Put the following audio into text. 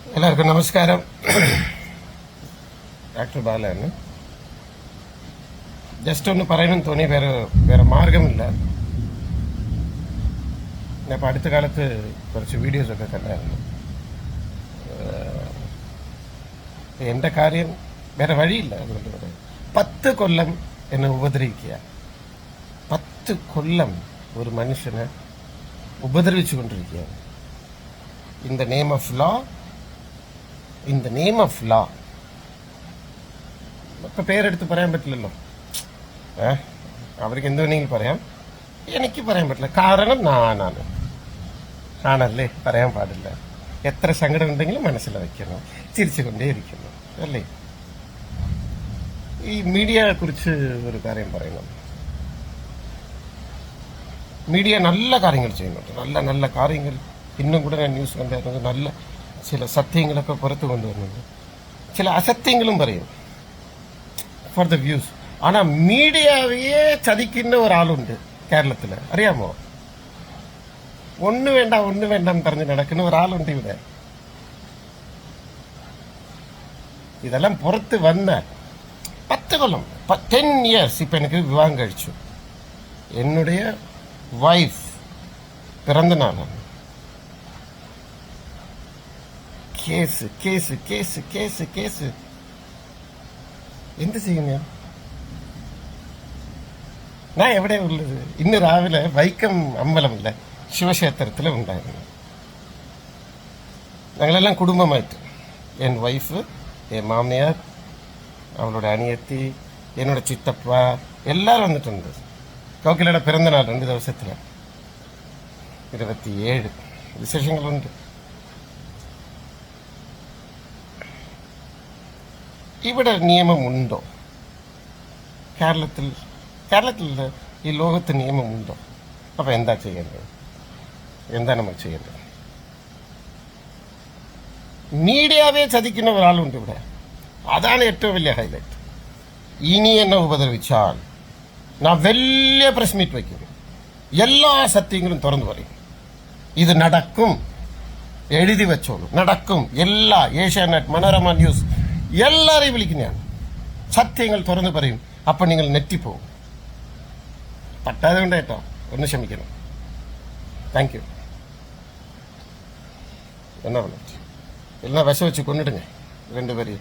എല്ലാവർക്കും നമസ്കാരം. Doctor ബാലാണ്. Just ഒന്ന് പറയണമെന്ന് തോന്നി, വേറെ മാർഗമില്ല. ഞാൻ ഇപ്പോൾ അടുത്ത കാലത്ത് കുറച്ച് വീഡിയോസൊക്കെ കണ്ടായിരുന്നു. എൻ്റെ കാര്യം വേറെ വഴിയില്ല. അതുകൊണ്ട് പറയാം, 10 കൊല്ലം എന്നെ ഉപദ്രവിക്കുക. 10 കൊല്ലം ഒരു മനുഷ്യനെ ഉപദ്രവിച്ചു കൊണ്ടിരിക്കുകയാണ്. In the name of law, in the name of law. ഇപ്പൊ പേരെടുത്ത് പറയാൻ പറ്റില്ലല്ലോ. അവർക്ക് എന്ത് വേണമെങ്കിലും പറയാം, എനിക്ക് പറയാൻ പറ്റില്ല. കാരണം ഞാനാണ്. ആണല്ലേ, പറയാൻ പാടില്ല. എത്ര സങ്കടം ഉണ്ടെങ്കിലും മനസ്സിൽ വയ്ക്കണം, ചിരിച്ചുകൊണ്ടേ ഇരിക്കുന്നു അല്ലേ. ഈ മീഡിയയെ കുറിച്ച് ഒരു കാര്യം പറയണം. മീഡിയ നല്ല കാര്യങ്ങൾ ചെയ്യുന്നുണ്ട്, നല്ല നല്ല കാര്യങ്ങൾ. ഇന്നും കൂടെ ഞാൻ ന്യൂസ് കണ്ടായിരുന്നു. നല്ല ചില സത്യങ്ങളൊക്കെ പുറത്തു കൊണ്ടുവരുന്നുണ്ട്, ചില അസത്യങ്ങളും പറയും ഫോർ ദ വ്യൂസ്. ആണാ മീഡിയയെ ചതിക്കുന്ന ഒരാളുണ്ട് കേരളത്തില്, അറിയാമോ? ഒന്ന് വേണ്ട പറഞ്ഞ് നടക്കുന്ന ഒരാളുണ്ട് ഇവിടെ. ഇതെല്ലാം പുറത്ത് വന്ന 10 കൊല്ലം 10 ഇയേഴ്സ് ഇപ്പൊ എനിക്ക് വിവാഹം കഴിച്ചു. என்னுடைய வைஃப் பிறந்த நாள். Case case case case case എന്ത് ചെയ്യും ഞാൻ എവിടെ ഉള്ളത്? ഇന്ന് രാവിലെ വൈക്കം അമ്പലമില്ല, ശിവക്ഷേത്രത്തിൽ ഉണ്ടായിരുന്നു. ഞങ്ങളെല്ലാം കുടുംബമായിട്ട്, എൻ വൈഫ്, എൻ മാമിയാർ, അവളുടെ അനിയത്തി, എന്നോട് ചിത്തപ്പ, എല്ലാവരും വന്നിട്ടുണ്ട്. കോക്കിലയുടെ പിറന്നനാൾ 2 ദിവസത്തിൽ 27 വിശേഷങ്ങളുണ്ട്. ഇവിടെ നിയമമുണ്ടോ? കേരളത്തിൽ ഈ ലോകത്ത് നിയമമുണ്ടോ? അപ്പൊ എന്താ ചെയ്യേണ്ടത്? എന്താ നമ്മൾ ചെയ്യേണ്ടത്? മീഡിയയെ ചതിക്കുന്ന ഒരാളുണ്ട് ഇവിടെ. അതാണ് ഏറ്റവും വലിയ ഹൈലൈറ്റ്. ഇനി എന്നെ ഉപദ്രവിച്ചാൽ ഞാൻ വലിയ പ്രസ് മീറ്റ് വയ്ക്കും, എല്ലാ സത്യങ്ങളും തുറന്നു പറയും. ഇത് നടക്കും, എഴുതി വെച്ചോളൂ, നടക്കും. എല്ലാ ഏഷ്യാനെറ്റ്, മനോരമ ന്യൂസ് എല്ലാരെയും വിളിക്കുന്നതാണ്. സത്യങ്ങൾ തുറന്നു പറയും. അപ്പൊ നിങ്ങൾ നെറ്റിപ്പോവും. പറ്റാതെ കൊണ്ട് കേട്ടോ, ഒന്ന് ക്ഷമിക്കണം. Thank you. എന്നാ വിളിച്ചു, എല്ലാം വിഷം വെച്ച് കൊണ്ടിടുങ്ങ 2 പേര്.